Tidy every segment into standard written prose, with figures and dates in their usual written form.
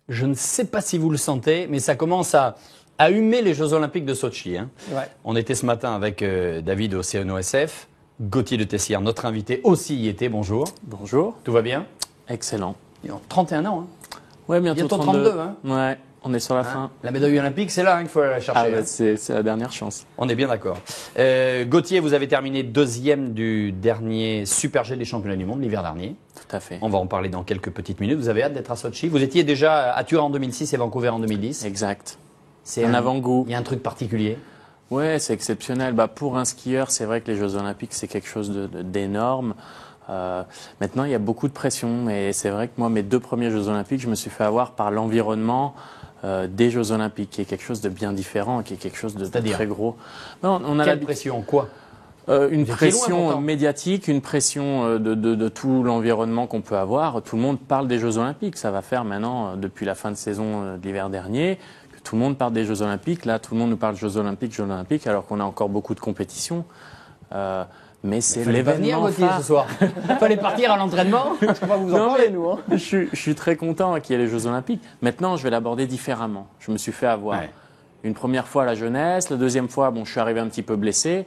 Je ne sais pas si vous le sentez, mais ça commence à humer les Jeux Olympiques de Sotchi. Hein. Ouais. On était ce matin avec David au CNOSF. Gauthier de Tessière, notre invité, aussi y était. Bonjour. Bonjour. Tout va bien? Excellent. 31 ans. Hein. Ouais, bientôt 32. Hein. Ouais, on est sur la fin. La médaille olympique, c'est là qu'il faut la chercher. Ah, c'est la dernière chance. On est bien d'accord. Gauthier, vous avez terminé deuxième du dernier Super G des championnats du monde l'hiver dernier. Tout à fait. On va en parler dans quelques petites minutes. Vous avez hâte d'être à Sotchi. Vous étiez déjà à Turin en 2006 et Vancouver en 2010. Exact. C'est un avant-goût. Il y a un truc particulier. Ouais, c'est exceptionnel. Pour un skieur, c'est vrai que les Jeux Olympiques, c'est quelque chose d'énorme. Maintenant, il y a beaucoup de pression. Et c'est vrai que moi, mes 2 premiers Jeux Olympiques, je me suis fait avoir par l'environnement des Jeux Olympiques, qui est quelque chose de bien différent, qui est quelque chose de très gros. Non, on a Quelle pression? Quoi? Une pression médiatique, une pression de tout l'environnement qu'on peut avoir. Tout le monde parle des Jeux Olympiques. Ça va faire maintenant, depuis la fin de saison de l'hiver dernier, que tout le monde parle des Jeux Olympiques. Là, tout le monde nous parle de Jeux Olympiques, alors qu'on a encore beaucoup de compétitions. Mais c'est l'événement phare. Ce soir. Il fallait partir à l'entraînement. On va vous en parler, nous. Hein. Je suis très content qu'il y ait les Jeux Olympiques. Maintenant, je vais l'aborder différemment. Je me suis fait avoir une première fois à la jeunesse, la deuxième fois, je suis arrivé un petit peu blessé.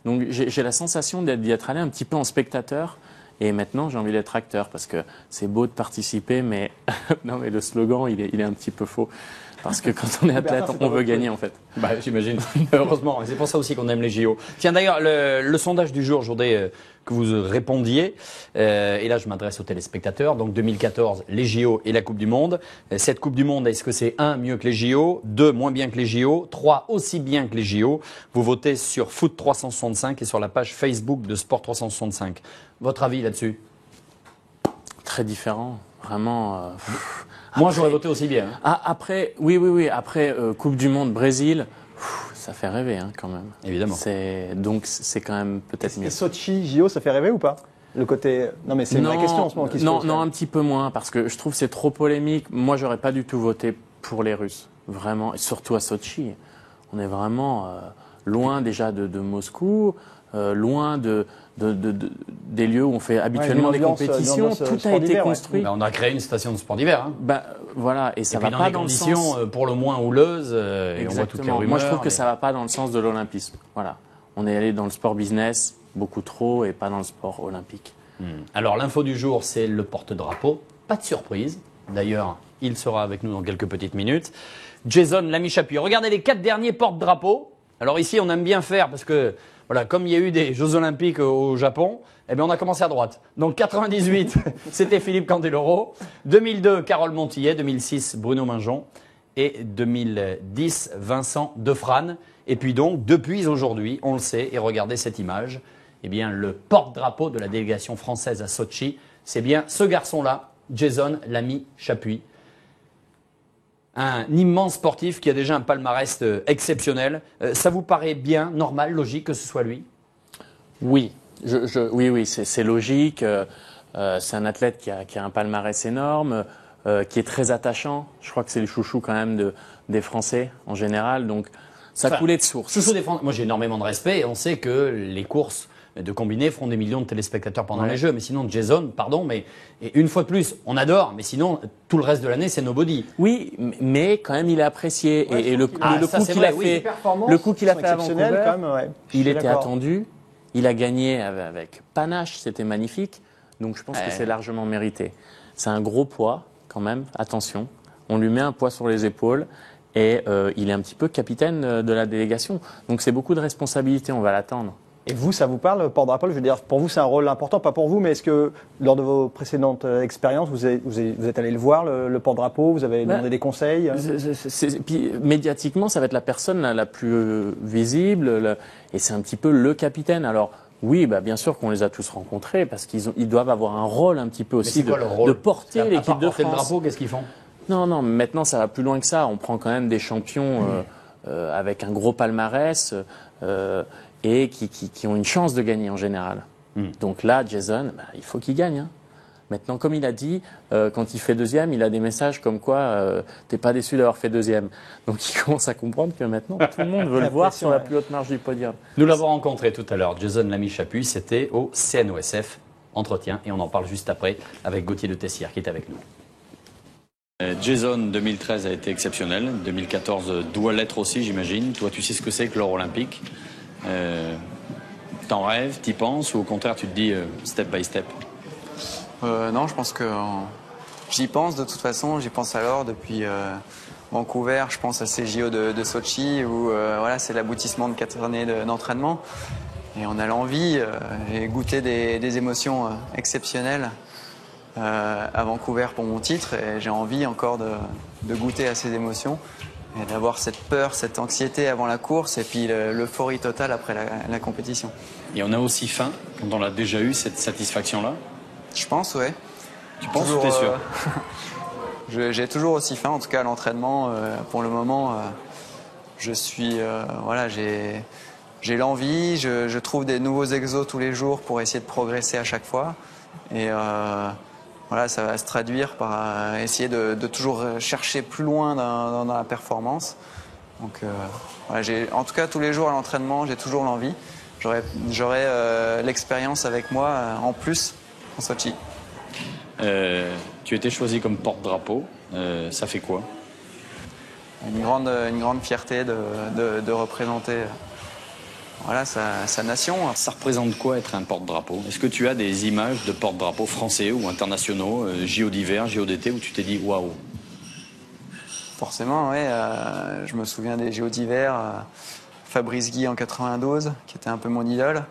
Donc j'ai la sensation d'y être allé un petit peu en spectateur. Et maintenant, j'ai envie d'être acteur parce que c'est beau de participer, mais non, mais le slogan, il est un petit peu faux. Parce que quand on est athlète, on veut gagner en fait. J'imagine. Heureusement. C'est pour ça aussi qu'on aime les JO. Tiens, d'ailleurs, le sondage du jour, je voudrais que vous répondiez. Et là, je m'adresse aux téléspectateurs. Donc 2014, les JO et la Coupe du Monde. Cette Coupe du Monde, est-ce que c'est 1, mieux que les JO, 2, moins bien que les JO, 3, aussi bien que les JO? Vous votez sur Foot 365 et sur la page Facebook de Sport 365. Votre avis là-dessus? Très différent. Vraiment. Moi, j'aurais voté aussi bien. Hein. Après, oui. Après, Coupe du Monde, Brésil, ça fait rêver quand même. Évidemment. Donc, c'est quand même peut-être mieux. Et Sotchi, JO, ça fait rêver ou pas? Le côté. Non, mais c'est une vraie question en ce moment qui se pose. Non, un petit peu moins, parce que je trouve que c'est trop polémique. Moi, j'aurais pas du tout voté pour les Russes. Vraiment. Et surtout à Sotchi. On est vraiment loin déjà de Moscou, loin des lieux où on fait habituellement des compétitions. Tout a été construit. On a créé une station de sport d'hiver. Hein. Voilà, et ça va pas dans le sens. Conditions pour le moins houleuses. Et on voit toutes les rumeurs. Moi, je trouve que ça va pas dans le sens de l'olympisme. Voilà, on est allé dans le sport business beaucoup trop et pas dans le sport olympique. Alors l'info du jour, c'est le porte-drapeau. Pas de surprise. D'ailleurs, il sera avec nous dans quelques petites minutes. Jason Lamy-Chapuis. Regardez les 4 derniers porte-drapeaux. Alors ici, on aime bien faire parce que voilà, comme il y a eu des Jeux Olympiques au Japon, on a commencé à droite. Donc 98, c'était Philippe Candeloro. 2002, Carole Montillet. 2006, Bruno Mingeon. Et 2010, Vincent Defrane. Et puis donc, depuis aujourd'hui, on le sait, et regardez cette image, le porte-drapeau de la délégation française à Sotchi, c'est bien ce garçon-là, Jason Lamy-Chapuis. Un immense sportif qui a déjà un palmarès exceptionnel. Ça vous paraît bien, normal, logique que ce soit lui? Oui, oui, c'est logique. C'est un athlète qui a un palmarès énorme, qui est très attachant. Je crois que c'est le chouchou quand même des Français en général. Donc ça coulait de source. Chouchou des Français. Moi j'ai énormément de respect et on sait que les courses de combiné feront des millions de téléspectateurs pendant les Jeux. Mais sinon, Jason, pardon, mais et une fois de plus, on adore, mais sinon, tout le reste de l'année, c'est nobody. Oui, mais quand même, il est apprécié. Ouais, et le coup qu'il a fait à Vancouver, il était attendu. Il a gagné avec panache, c'était magnifique. Donc, je pense que c'est largement mérité. C'est un gros poids, quand même, attention. On lui met un poids sur les épaules. Et il est un petit peu capitaine de la délégation. Donc, c'est beaucoup de responsabilités, on va l'attendre. Et vous, ça vous parle, porte-drapeau? Je veux dire, pour vous, c'est un rôle important, pas pour vous, mais est-ce que lors de vos précédentes expériences, vous êtes allé le voir, le porte-drapeau, vous avez demandé des conseils? Puis, médiatiquement, ça va être la personne la plus visible, et c'est un petit peu le capitaine. Alors, oui, bien sûr qu'on les a tous rencontrés, parce qu'ils doivent avoir un rôle un petit peu aussi de porter l'équipe de France. Le drapeau, qu'est-ce qu'ils font? Non, maintenant, ça va plus loin que ça. On prend quand même des champions avec un gros palmarès, et qui ont une chance de gagner en général. Donc là, Jason, il faut qu'il gagne. Hein. Maintenant, comme il a dit, quand il fait deuxième, il a des messages comme quoi t'es pas déçu d'avoir fait deuxième. Donc il commence à comprendre que maintenant, tout le monde veut le voir sur la plus haute marge du podium. Nous l'avons rencontré tout à l'heure, Jason Lamy-Chapuis, c'était au CNOSF. Entretien, et on en parle juste après avec Gauthier de Tessière qui est avec nous. Jason 2013 a été exceptionnel, 2014 doit l'être aussi j'imagine. Toi tu sais ce que c'est que l'or olympique. T'en rêves, t'y penses ou au contraire tu te dis step by step? Non, je pense que j'y pense de toute façon, j'y pense à l'or depuis Vancouver, je pense à ces JO de Sochi où voilà, c'est l'aboutissement de 4 années d'entraînement et on a l'envie et goûter des émotions exceptionnelles à Vancouver pour mon titre et j'ai envie encore de goûter à ces émotions et d'avoir cette peur, cette anxiété avant la course et puis l'euphorie totale après la compétition. Et on a aussi faim quand on l'a déjà eu cette satisfaction-là? Je pense, ouais. Tu penses ou t'es sûr? J'ai toujours aussi faim, en tout cas à l'entraînement. Pour le moment, je suis, voilà, j'ai l'envie. Je trouve des nouveaux exos tous les jours pour essayer de progresser à chaque fois. Et voilà, ça va se traduire par essayer de toujours chercher plus loin dans la performance. Donc, voilà, en tout cas, tous les jours à l'entraînement, j'ai toujours l'envie. J'aurai l'expérience avec moi en plus en Sochi. Tu étais choisi comme porte-drapeau, ça fait quoi? Une grande fierté de représenter voilà, sa nation. Ça représente quoi être un porte-drapeau? Est-ce que tu as des images de porte-drapeaux français ou internationaux, JO d'hiver, JO d'été, où tu t'es dit waouh? Forcément, oui. Je me souviens des JO d'hiver, Fabrice Guy en 92, qui était un peu mon idole.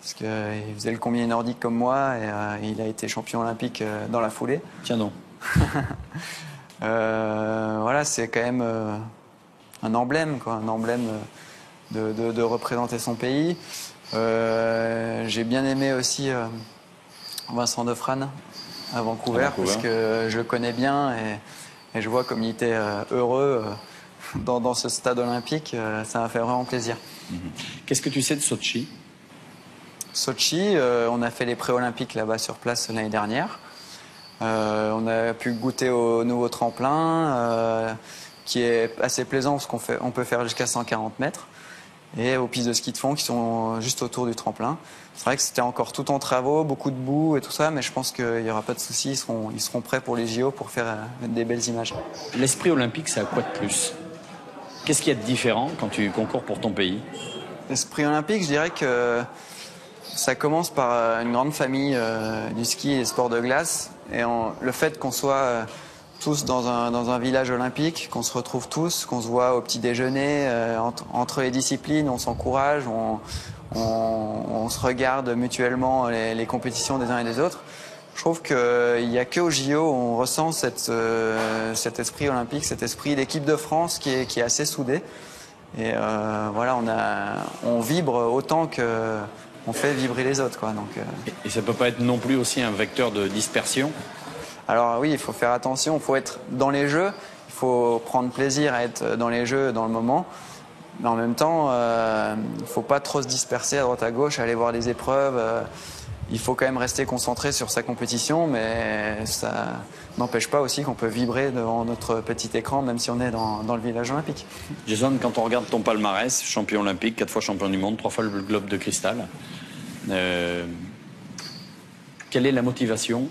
Parce qu'il faisait le combiné nordique comme moi et il a été champion olympique dans la foulée. Tiens donc. Voilà, c'est quand même un emblème, quoi, un emblème de représenter son pays. J'ai bien aimé aussi Vincent Defrane à Vancouver, parce que je le connais bien et je vois comme il était heureux dans ce stade olympique. Ça m'a fait vraiment plaisir. Qu'est-ce que tu sais de Sochi? Sochi, on a fait les pré-olympiques là-bas sur place l'année dernière. On a pu goûter au nouveau tremplin qui est assez plaisant parce qu'on peut faire jusqu'à 140 mètres et aux pistes de ski de fond qui sont juste autour du tremplin. C'est vrai que c'était encore tout en travaux, beaucoup de boue et tout ça, mais je pense qu'il n'y aura pas de souci, ils seront prêts pour les JO pour faire des belles images. L'esprit olympique, c'est à quoi de plus? Qu'est-ce qu'il y a de différent quand tu concours pour ton pays? L'esprit olympique, je dirais que ça commence par une grande famille du ski et des sports de glace. Et le fait qu'on soit tous dans un village olympique, qu'on se retrouve tous, qu'on se voit au petit déjeuner, entre les disciplines, on s'encourage, on se regarde mutuellement les compétitions des uns et des autres. Je trouve qu'il n'y a qu'au JO où on ressent cet esprit olympique, cet esprit d'équipe de France qui est assez soudé. Et voilà, on vibre autant que on fait vibrer les autres, quoi. Donc, Et ça peut pas être non plus aussi un vecteur de dispersion? Alors oui, il faut faire attention, il faut être dans les jeux, il faut prendre plaisir à être dans les jeux dans le moment, mais en même temps, il ne faut pas trop se disperser à droite à gauche, aller voir des épreuves. Il faut quand même rester concentré sur sa compétition, mais ça n'empêche pas aussi qu'on peut vibrer devant notre petit écran, même si on est dans le village olympique. Jason, quand on regarde ton palmarès, champion olympique, 4 fois champion du monde, 3 fois le globe de cristal, quelle est la motivation?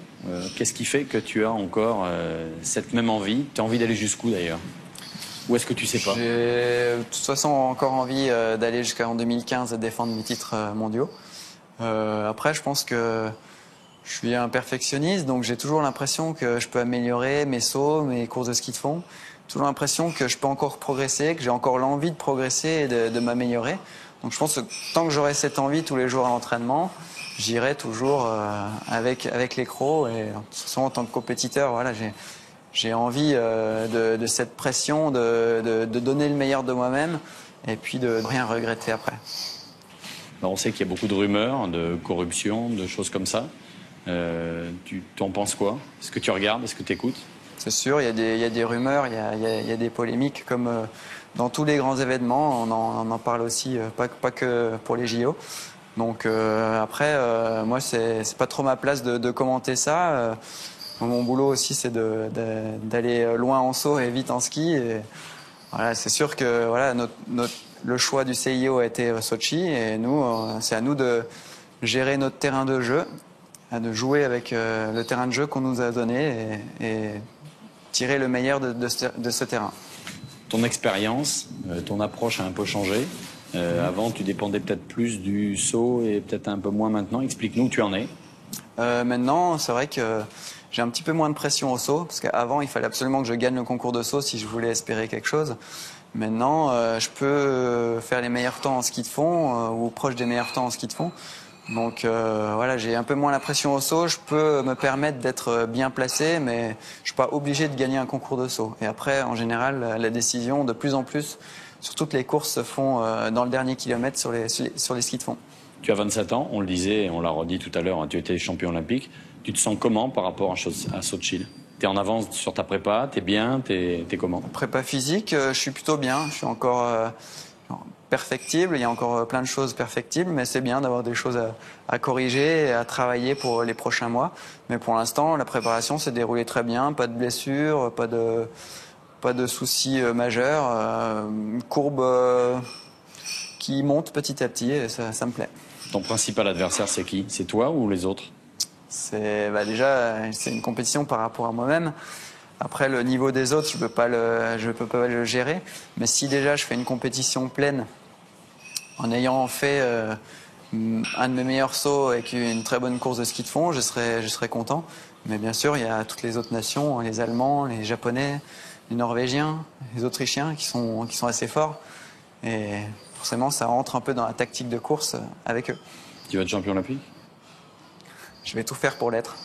Qu'est-ce qui fait que tu as encore cette même envie? Tu as envie d'aller jusqu'où d'ailleurs? Ou est-ce que tu sais pas? J'ai de toute façon encore envie d'aller jusqu'en 2015 et défendre mes titres mondiaux. Après, je pense que je suis un perfectionniste, donc j'ai toujours l'impression que je peux améliorer mes sauts, mes courses de ski de fond. Toujours l'impression que je peux encore progresser, que j'ai encore l'envie de progresser et de m'améliorer. Donc je pense que tant que j'aurai cette envie tous les jours à l'entraînement, j'irai toujours avec les crocs. Et de toute façon, en tant que compétiteur, voilà, j'ai envie de cette pression, de donner le meilleur de moi-même et puis de rien regretter après. On sait qu'il y a beaucoup de rumeurs, de corruption, de choses comme ça. Tu en penses quoi? Est-ce que tu regardes? Est-ce que tu écoutes? C'est sûr, il y a des rumeurs, il y a des polémiques comme dans tous les grands événements. On en parle aussi, pas que pour les JO. Donc après, moi, c'est pas trop ma place de commenter ça. Mon boulot aussi, c'est d'aller loin en saut et vite en ski. Et voilà, c'est sûr que voilà, le choix du CIO a été Sochi et nous, c'est à nous de gérer notre terrain de jeu, de jouer avec le terrain de jeu qu'on nous a donné et tirer le meilleur de ce terrain. Ton expérience, ton approche a un peu changé. Avant, tu dépendais peut-être plus du saut et peut-être un peu moins maintenant. Explique-nous où tu en es. Maintenant, c'est vrai que j'ai un petit peu moins de pression au saut, parce qu'avant, il fallait absolument que je gagne le concours de saut si je voulais espérer quelque chose. Maintenant, je peux faire les meilleurs temps en ski de fond, ou proche des meilleurs temps en ski de fond. Donc voilà, j'ai un peu moins la pression au saut, je peux me permettre d'être bien placé, mais je ne suis pas obligé de gagner un concours de saut. Et après, en général, la décision, de plus en plus, sur toutes les courses, se font dans le dernier kilomètre sur les skis de fond. Tu as 27 ans, on le disait et on l'a redit tout à l'heure, hein, tu étais champion olympique. Tu te sens comment par rapport à Sochi? Tu es en avance sur ta prépa, tu es bien, tu es comment? Prépa physique, je suis plutôt bien, je suis encore perfectible, il y a encore plein de choses perfectibles, mais c'est bien d'avoir des choses à corriger et à travailler pour les prochains mois. Mais pour l'instant, la préparation s'est déroulée très bien, pas de blessures, pas de soucis majeurs, une courbe qui monte petit à petit et ça me plaît. Ton principal adversaire, c'est qui? C'est toi ou les autres? Déjà, c'est une compétition par rapport à moi-même. Après, le niveau des autres, je peux pas le gérer. Mais si déjà je fais une compétition pleine, en ayant fait un de mes meilleurs sauts avec une très bonne course de ski de fond, je serais content. Mais bien sûr, il y a toutes les autres nations, les Allemands, les Japonais, les Norvégiens, les Autrichiens qui sont assez forts. Et forcément, ça rentre un peu dans la tactique de course avec eux. Tu vas être champion olympique? Je vais tout faire pour l'être.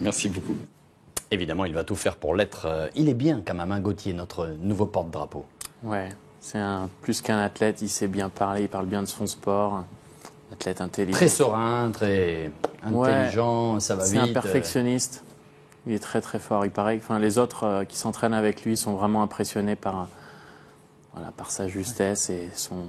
Merci beaucoup. Évidemment, il va tout faire pour l'être. Il est bien quand même, hein, Gauthier, notre nouveau porte-drapeau. Ouais, c'est plus qu'un athlète, il sait bien parler, il parle bien de son sport. Athlète intelligent. Très serein, très intelligent, ouais, ça va vite. C'est un perfectionniste. Il est très très fort. Il paraît que les autres qui s'entraînent avec lui sont vraiment impressionnés par sa justesse et son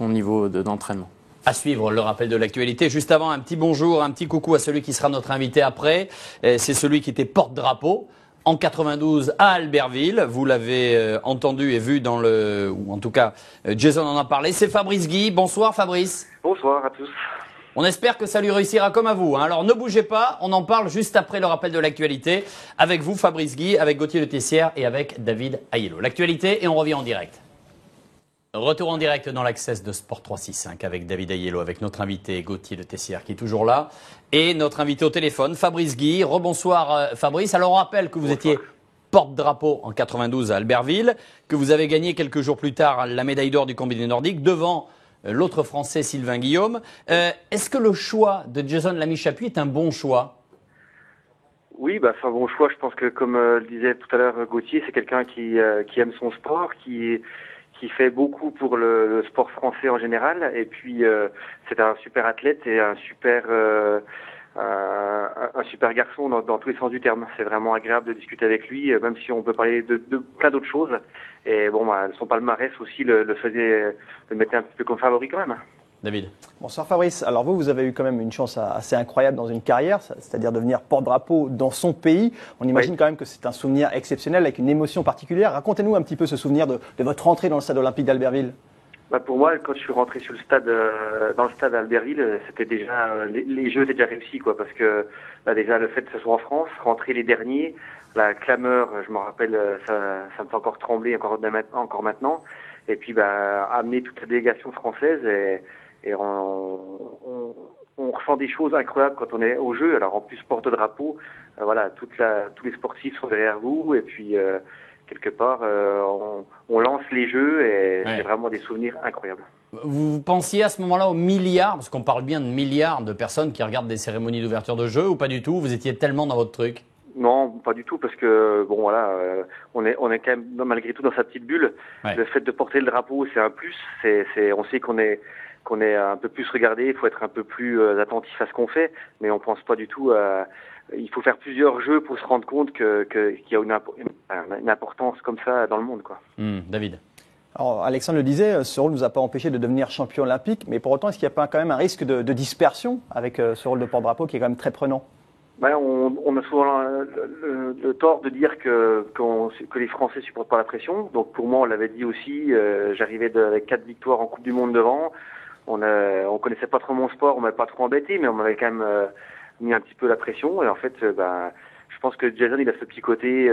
niveau d'entraînement. À suivre le rappel de l'actualité. Juste avant, un petit bonjour, un petit coucou à celui qui sera notre invité après. C'est celui qui était porte-drapeau en 92 à Albertville. Vous l'avez entendu et vu ou en tout cas, Jason en a parlé. C'est Fabrice Guy. Bonsoir Fabrice. Bonsoir à tous. On espère que ça lui réussira comme à vous. Hein. Alors ne bougez pas, on en parle juste après le rappel de l'actualité. Avec vous Fabrice Guy, avec Gauthier Le Tessière et avec David Aiello. L'actualité et on revient en direct. Retour en direct dans l'Access de Sport 365 avec David Aiello, avec notre invité Gauthier Le Tessière qui est toujours là et notre invité au téléphone Fabrice Guy. Rebonsoir Fabrice. Alors on rappelle que vous étiez porte-drapeau en 92 à Albertville, que vous avez gagné quelques jours plus tard la médaille d'or du combiné nordique devant l'autre Français Sylvain Guillaume. Est-ce que le choix de Jason Lamy-Chappuis est un bon choix? Oui, c'est un bon choix. Je pense que comme le disait tout à l'heure Gauthier, c'est quelqu'un qui aime son sport, qui fait beaucoup pour le sport français en général, et puis c'est un super athlète et un super garçon dans tous les sens du terme. C'est vraiment agréable de discuter avec lui, même si on peut parler de plein d'autres choses. Et son palmarès aussi le mettait un petit peu comme favori quand même. David. Bonsoir Fabrice. Alors vous avez eu quand même une chance assez incroyable dans une carrière, c'est-à-dire devenir porte-drapeau dans son pays. On imagine quand même que c'est un souvenir exceptionnel avec une émotion particulière. Racontez-nous un petit peu ce souvenir de votre entrée dans le stade olympique d'Albertville. Pour moi, quand je suis rentré sur le stade, dans le stade d'Albertville, c'était déjà les jeux étaient déjà réussis, quoi, parce que déjà le fait que ce soit en France, rentrer les derniers, la clameur, je me rappelle, ça me fait encore trembler encore maintenant. Et puis amener toute la délégation française et on ressent des choses incroyables quand on est au jeu. Alors en plus porte-drapeau, tous les sportifs sont derrière vous et puis quelque part on lance les jeux et c'est vraiment des souvenirs incroyables. Vous pensiez à ce moment-là aux milliards, parce qu'on parle bien de milliards de personnes qui regardent des cérémonies d'ouverture de jeux, ou pas du tout? Vous étiez tellement dans votre truc? Non, pas du tout, parce que on est quand même malgré tout dans sa petite bulle. Ouais. Le fait de porter le drapeau, c'est un plus. On sait qu'on est un peu plus regardé. Il faut être un peu plus attentif à ce qu'on fait, mais on pense pas du tout. Il faut faire plusieurs jeux pour se rendre compte qu'il y a une importance comme ça dans le monde, quoi. David. Alors, Alexandre le disait, ce rôle ne nous a pas empêché de devenir champion olympique, mais pour autant, est-ce qu'il n'y a pas quand même un risque de dispersion avec ce rôle de porte-drapeau qui est quand même très prenant? On a souvent le tort de dire que les Français supportent pas la pression. Donc pour moi, on l'avait dit aussi, j'arrivais avec 4 victoires en Coupe du Monde devant. On connaissait pas trop mon sport, on m'avait pas trop embêté, mais on m'avait quand même mis un petit peu la pression. Et en fait, je pense que Jason, il a ce petit côté,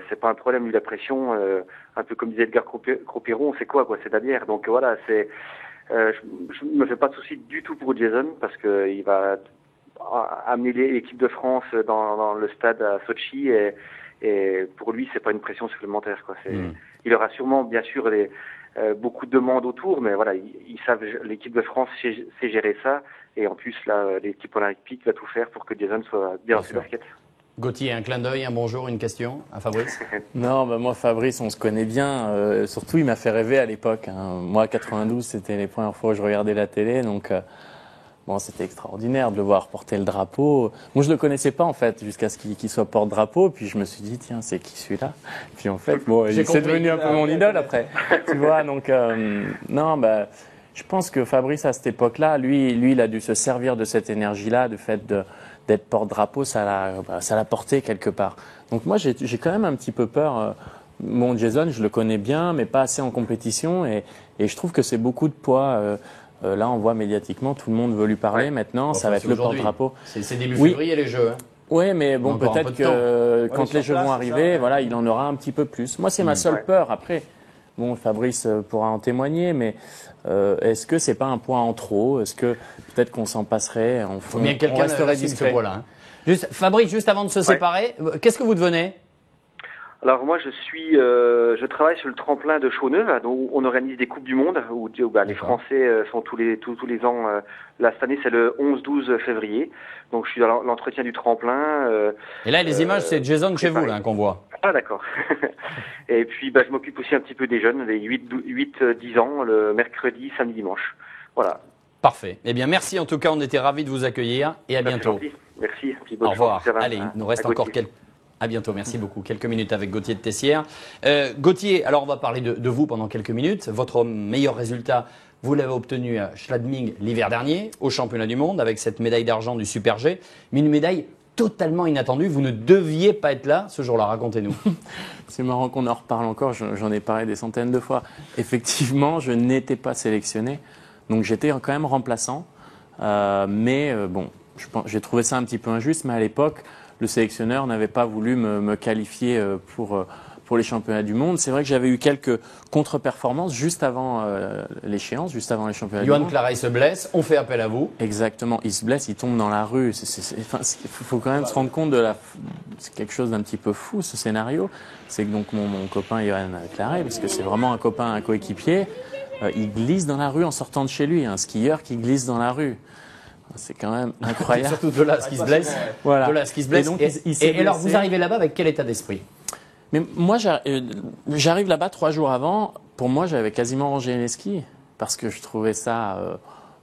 c'est pas un problème, lui, la pression, un peu comme disait Edgar Cropéron, c'est quoi, c'est de la bière. Donc voilà, je me fais pas de soucis du tout pour Jason, parce que il va amener l'équipe de France dans le stade à Sochi, et pour lui, c'est pas une pression supplémentaire, quoi. Il aura sûrement, bien sûr, beaucoup de demandes autour, mais voilà, ils savent, l'équipe de France sait gérer ça, et en plus, là, l'équipe olympique va tout faire pour que Jason soit bien dans ses baskets. Gauthier, un clin d'œil, un bonjour, une question à Fabrice? Non, moi, Fabrice, on se connaît bien. Surtout, il m'a fait rêver à l'époque. Moi, 92, c'était les premières fois où je regardais la télé, donc c'était extraordinaire de le voir porter le drapeau. Moi, je le connaissais pas en fait, jusqu'à ce qu'il soit porte-drapeau. Puis je me suis dit, tiens, c'est qui celui-là? Puis en fait, c'est devenu un peu mon idole après. Tu vois, donc je pense que Fabrice, à cette époque-là, lui, il a dû se servir de cette énergie-là, du fait d'être porte-drapeau, ça l'a porté quelque part. Donc moi, j'ai quand même un petit peu peur. Mon Jason, je le connais bien, mais pas assez en compétition, et je trouve que c'est beaucoup de poids. Là, on voit médiatiquement, tout le monde veut lui parler maintenant, ça va être le porte-drapeau. C'est début février les Jeux. Oui, mais bon, peut-être que quand les Jeux vont arriver, voilà, il en aura un petit peu plus. Moi, c'est ma seule peur. Après, bon, Fabrice pourra en témoigner, mais est-ce que c'est pas un point en trop? Est-ce que peut-être qu'on s'en passerait? Faut bien que quelqu'un resterait discret. Fabrice, juste avant de se séparer, qu'est-ce que vous devenez? Alors moi, je travaille sur le tremplin de Chaux-Neuve, où on organise des coupes du monde, où les Français sont tous les ans. Là, cette année, c'est le 11-12 février. Donc, je suis dans l'entretien du tremplin. Et là, les images, c'est Jason chez vous, là, qu'on voit. Ah, d'accord. Et puis, je m'occupe aussi un petit peu des jeunes, les 8-10 ans, le mercredi, samedi, dimanche. Voilà. Parfait. Eh bien, merci en tout cas. On était ravis de vous accueillir et à bientôt. Merci. Au revoir. Allez, il nous reste encore quelques... À bientôt, merci beaucoup. Quelques minutes avec Gauthier de Tessières. Gauthier, alors on va parler de vous pendant quelques minutes. Votre meilleur résultat, vous l'avez obtenu à Schladming l'hiver dernier, au championnat du monde, avec cette médaille d'argent du Super G. Mais une médaille totalement inattendue. Vous ne deviez pas être là ce jour-là. Racontez-nous. C'est marrant qu'on en reparle encore. J'en ai parlé des centaines de fois. Effectivement, je n'étais pas sélectionné. Donc j'étais quand même remplaçant. J'ai trouvé ça un petit peu injuste. Mais à l'époque, le sélectionneur n'avait pas voulu me qualifier pour les championnats du monde. C'est vrai que j'avais eu quelques contre-performances juste avant l'échéance, juste avant les championnats du monde. Yoann Claret se blesse, on fait appel à vous. Exactement, il se blesse, il tombe dans la rue. Il faut quand même se rendre compte c'est quelque chose d'un petit peu fou, ce scénario. C'est que donc mon copain Yoann Claret, parce que c'est vraiment un copain, un coéquipier, il glisse dans la rue en sortant de chez lui. Un skieur qui glisse dans la rue. C'est quand même incroyable. Surtout de là, ce qui se blesse. Voilà. De là, ce qui se blesse. Et alors, vous arrivez là-bas avec quel état d'esprit? Mais moi, j'arrive là-bas 3 jours avant. Pour moi, j'avais quasiment rangé les skis parce que je trouvais ça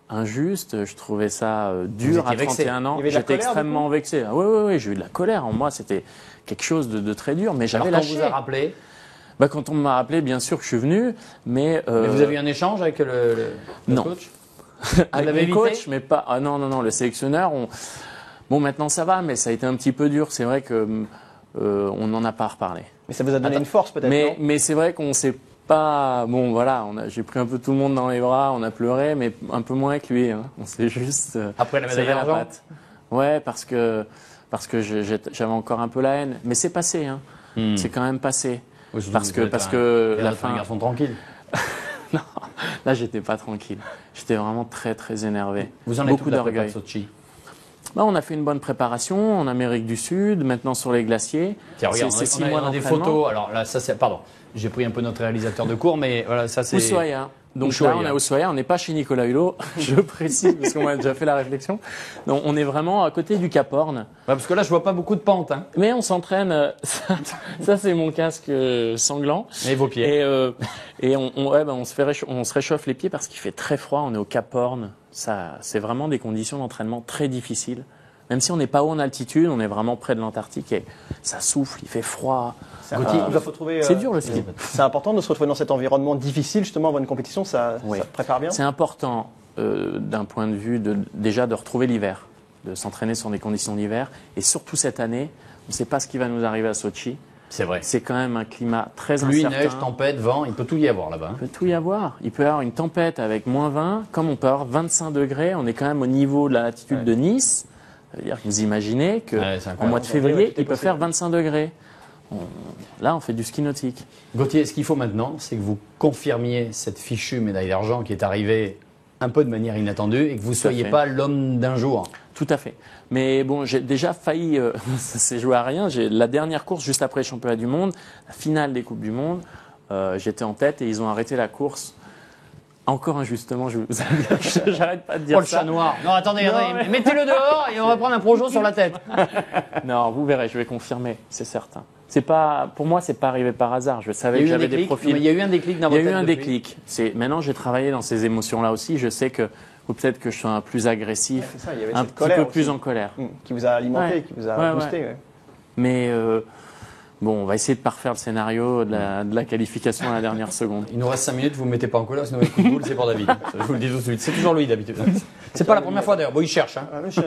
injuste, je trouvais ça dur à 31 ans. J'étais extrêmement vexé. Oui, j'ai eu de la colère en moi. C'était quelque chose de très dur, mais j'avais lâché. Quand on vous a rappelé? Quand on m'a rappelé, bien sûr que je suis venu, mais vous avez eu un échange avec le coach? Avec le coach, mais pas. Ah non, le sélectionneur. Bon, maintenant ça va, mais ça a été un petit peu dur. C'est vrai que on n'en a pas reparlé. Mais ça vous a donné une force peut-être. Mais c'est vrai qu'on s'est pas. Bon, voilà, j'ai pris un peu tout le monde dans les bras, on a pleuré, mais un peu moins que lui. Hein. On s'est juste. Après la médaille d'argent. Ouais, parce que j'avais encore un peu la haine, mais c'est passé. Hein. C'est quand même passé. Oui, parce que la fin. Un garçon tranquille. Non, là j'étais pas tranquille. J'étais vraiment très très énervé. Vous en avez beaucoup d'orgueil. Sochi. On a fait une bonne préparation en Amérique du Sud, maintenant sur les glaciers. Tiens, regarde, c'est 6 mois des photos. Alors là, ça c'est. Pardon, j'ai pris un peu notre réalisateur de cours, mais voilà, ça c'est. Ushuaïa. Donc là, on est à Ushuaïa, on n'est pas chez Nicolas Hulot, je précise, parce qu'on a déjà fait la réflexion. Donc, on est vraiment à côté du Cap Horn. Ouais, parce que là, je vois pas beaucoup de pentes. Hein. Mais on s'entraîne, ça c'est mon casque sanglant. Et vos pieds. Et on se réchauffe les pieds parce qu'il fait très froid, on est au Cap Horn. C'est vraiment des conditions d'entraînement très difficiles. Même si on n'est pas haut en altitude, on est vraiment près de l'Antarctique et ça souffle, il fait froid. C'est dur le ski. C'est important de se retrouver dans cet environnement difficile justement avant une compétition, ça prépare bien. C'est important d'un point de vue déjà de retrouver l'hiver, de s'entraîner sur des conditions d'hiver et surtout cette année, on ne sait pas ce qui va nous arriver à Sochi. C'est vrai. C'est quand même un climat très Pluie, incertain. neige, tempête, vent, il peut tout y avoir là-bas. Il peut tout y avoir. Il peut y avoir une tempête avec -20, comme on peut avoir 25 degrés. On est quand même au niveau de la latitude de Nice. C'est-à-dire que vous imaginez Ouais, c'est incroyable. qu'en mois de février, tout est il peut possible. faire 25 degrés. Là, on fait du ski nautique. Gauthier, ce qu'il faut maintenant, c'est que vous confirmiez cette fichue médaille d'argent qui est arrivée un peu de manière inattendue et que vous ne soyez fait. pas l'homme d'un jour. Tout à fait. Mais bon, j'ai déjà failli, ça s'est joué à rien. La dernière course, juste après les championnats du monde, la finale des Coupes du Monde, j'étais en tête et ils ont arrêté la course. Encore injustement, j'arrête pas de dire Oh, le ça. chat noir. Non, attendez, Non, attendez, mais- mettez-le dehors et on va prendre un projo sur la tête. Non, vous verrez, je vais confirmer, c'est certain. C'est pas, pour moi, c'est pas arrivé par hasard. Je savais Il y que a eu un j'avais des déclic. profils. Mais il y a eu un déclic dans Il y a votre eu tête un depuis. déclic. Maintenant, j'ai travaillé dans ces émotions-là aussi. Je sais que, ou peut-être que je suis un plus agressif, C'est ça, il y avait un cette petit colère peu aussi. plus en colère. Qui vous a alimenté, Ouais. qui vous a Ouais, boosté. ouais. Ouais. Mais bon, on va essayer de parfaire le scénario de la qualification à la dernière seconde. Il nous reste 5 minutes, vous ne me mettez pas en colère, sinon le coup de boule, c'est pour David. Je vous le dis tout de suite. C'est toujours lui d'habitude. C'est pas la première fois d'ailleurs. Bon, il cherche. Hein. Ah, mais je-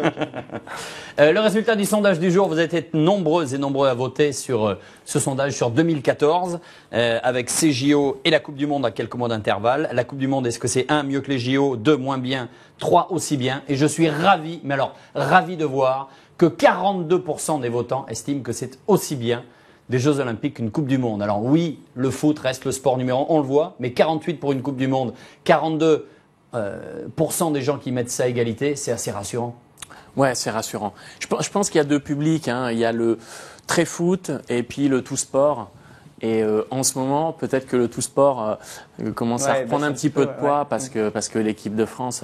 Le résultat du sondage du jour, vous avez été nombreux et nombreux à voter sur ce sondage sur 2014, avec ces JO et la Coupe du Monde à quelques mois d'intervalle. La Coupe du Monde, est-ce que c'est 1 mieux que les JO, 2 moins bien, 3 aussi bien? Et je suis ravi, mais alors ravi de voir que 42% des votants estiment que c'est aussi bien des Jeux Olympiques qu'une Coupe du Monde. Alors oui, le foot reste le sport numéro 1, on le voit, mais 48 pour une Coupe du Monde, 42% des gens qui mettent ça à égalité, c'est assez rassurant. Ouais, c'est rassurant. Je pense qu'il y a deux publics. Hein. Il y a le très foot et puis le tout sport. Et en ce moment, peut-être que le tout sport commence à Ouais, reprendre bah, un c'est petit un peu peu, de poids parce que l'équipe de France.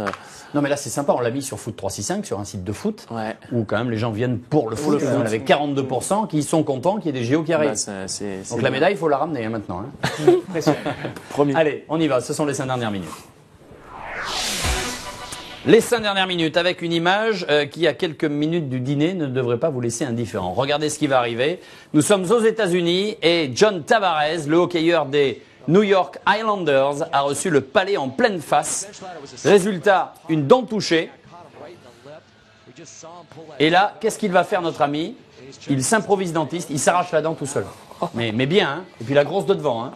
Non mais là c'est sympa, on l'a mis sur Foot 365, sur un site de foot, Ouais. où quand même les gens viennent pour le foot, le foot. avec 42% qui sont contents qu'il y ait des JO qui arrivent. Bah, c'est Donc la bien. médaille, il faut la ramener hein, maintenant. Hein. Pression. Promis. Allez, on y va, ce sont les 5 dernières minutes. Les 5 dernières minutes avec une image qui, à quelques minutes du dîner, ne devrait pas vous laisser indifférent. Regardez ce qui va arriver. Nous sommes aux États-Unis et John Tavares, le hockeyeur des New York Islanders, a reçu le palais en pleine face. Résultat, une dent touchée. Et là, qu'est-ce qu'il va faire notre ami? Il s'improvise dentiste, il s'arrache la dent tout seul. Mais bien, hein. Et puis la grosse de devant. Hein.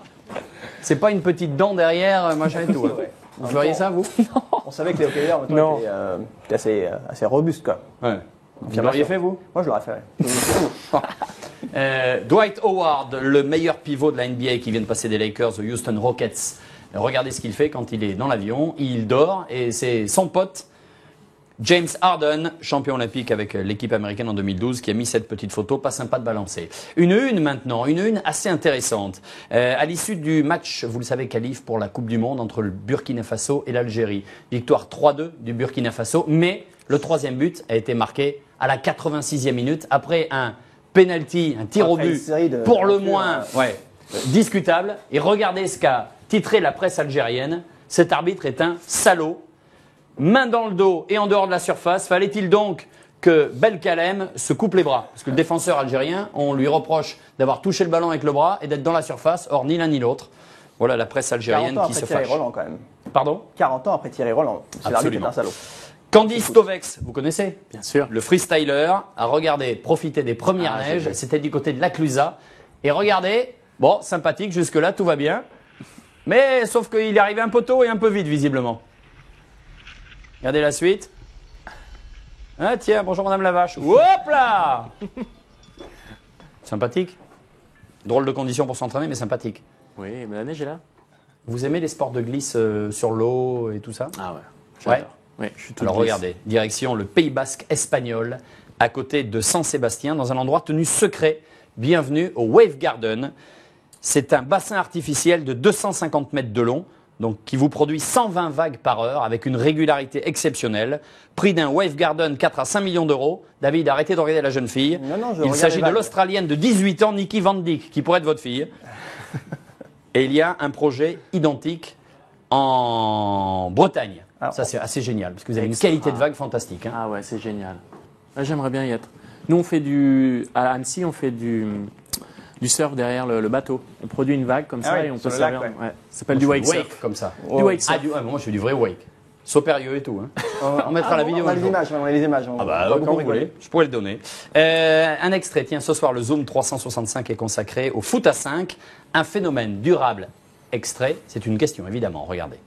C'est pas une petite dent derrière, machin et tout. Hein. Vous feriez ça, vous? On savait que les hockeyeurs Non. étaient assez robustes. Quoi. Ouais. Vous l'auriez fait, vous? Moi, je l'aurais fait. Dwight Howard, le meilleur pivot de la NBA qui vient de passer des Lakers aux Houston Rockets. Regardez ce qu'il fait quand il est dans l'avion. Il dort et c'est son pote, James Harden, champion olympique avec l'équipe américaine en 2012, qui a mis cette petite photo, pas sympa de balancer. Une une maintenant, une une assez intéressante. À l'issue du match, vous le savez, qualif pour la Coupe du Monde entre le Burkina Faso et l'Algérie. Victoire 3-2 du Burkina Faso, mais le troisième but a été marqué à la 86e minute après un penalty, un tir au Après une but, série de pour le aventures, moins discutable. Et regardez ce qu'a titré la presse algérienne. Cet arbitre est un salaud. Main dans le dos et en dehors de la surface. Fallait-il donc que Belkalem se coupe les bras? Parce que le défenseur algérien, on lui reproche d'avoir touché le ballon avec le bras et d'être dans la surface. Or, ni l'un ni l'autre. Voilà la presse 40 algérienne ans qui après se Thierry fâche. Roland, quand même. Pardon? 40 ans après Thierry Roland. C'est l'arbitre qui est Absolument. un salaud. Candice Stovex, vous connaissez? Bien sûr. Le freestyler a regardé, profité des premières Ah, j'ai neiges. vu. C'était du côté de la Clusaz. Et regardez, bon, sympathique, jusque-là, tout va bien. Mais sauf qu'il est arrivé un peu tôt et un peu vite, visiblement. Regardez la suite. Ah tiens, bonjour Madame la Vache. Hop là! Sympathique. Drôle de conditions pour s'entraîner, mais sympathique. Oui, mais la neige est là. Vous aimez les sports de glisse sur l'eau et tout ça? Ah ouais. Ouais. J'adore. Oui, je suis tout Alors glisse. regardez, direction le Pays Basque espagnol, à côté de San Sébastien, dans un endroit tenu secret. Bienvenue au Wave Garden. C'est un bassin artificiel de 250 mètres de long, donc qui vous produit 120 vagues par heure avec une régularité exceptionnelle. Prix d'un Wave Garden 4 à 5 millions d'euros. David, arrêtez de regarder la jeune fille. Non, non, je Il regarde s'agit les de vagues. l'Australienne de 18 ans, Nikki Van Dyke, qui pourrait être votre fille. Et il y a un projet identique en Bretagne. Alors, Ça, c'est assez génial, parce que vous avez une Extra. qualité de vague fantastique. Hein. Ah ouais, c'est génial. Ah, j'aimerais bien y être. Nous, on fait à Annecy, on fait du surf derrière le bateau. On produit une vague comme ça oui, et on sur peut le lac, servir. ouais. Ouais. Ça s'appelle du wake surf. comme ça. Du wake Ah, surf. moi, je fais du vrai wake. Saupérieux et tout. Hein. On mettra la vidéo. On a un les jour. images, on a les images. Ah bah, on va quand beaucoup vous rigoler. voulez. Je pourrais le donner. Un extrait. Tiens, ce soir, le Zoom 365 est consacré au foot à 5. Un phénomène durable. Extrait. C'est une question, évidemment. Regardez.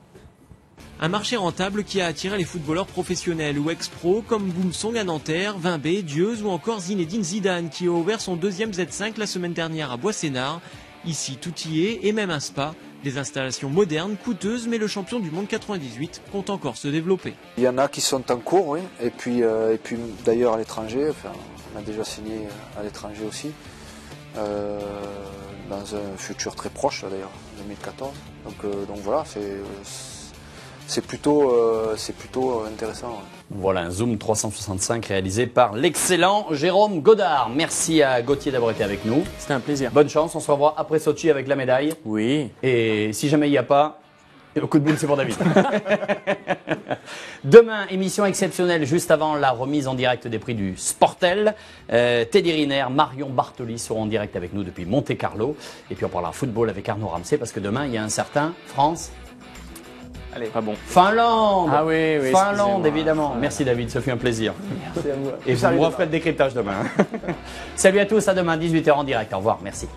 Un marché rentable qui a attiré les footballeurs professionnels ou ex-pro comme Boumsong à Nanterre, Vimbé, Dieuze ou encore Zinedine Zidane qui a ouvert son deuxième Z5 la semaine dernière à Bois-Sénart. Ici, tout y est et même un spa. Des installations modernes, coûteuses, mais le champion du monde 98 compte encore se développer. Il y en a qui sont en cours, oui. Et puis d'ailleurs à l'étranger, on a déjà signé à l'étranger aussi, dans un futur très proche d'ailleurs, 2014. Donc voilà, c'est plutôt intéressant. Ouais. Voilà un Zoom 365 réalisé par l'excellent Jérôme Godard. Merci à Gauthier d'avoir été avec nous. C'était un plaisir. Bonne chance, on se revoit après Sochi avec la médaille. Oui. Et si jamais il n'y a pas, le coup de boule c'est pour David. Demain, émission exceptionnelle juste avant la remise en direct des prix du Sportel. Teddy Riner, Marion Bartoli seront en direct avec nous depuis Monte-Carlo. Et puis on parlera football avec Arnaud Ramsey parce que demain il y a un certain France. Allez. Ah bon. Finlande. Ah oui, oui. Finlande, évidemment. Merci David, ce fut un plaisir. Merci à vous. Et vous me referez le décryptage demain. Salut à tous, à demain, 18h en direct. Au revoir, merci.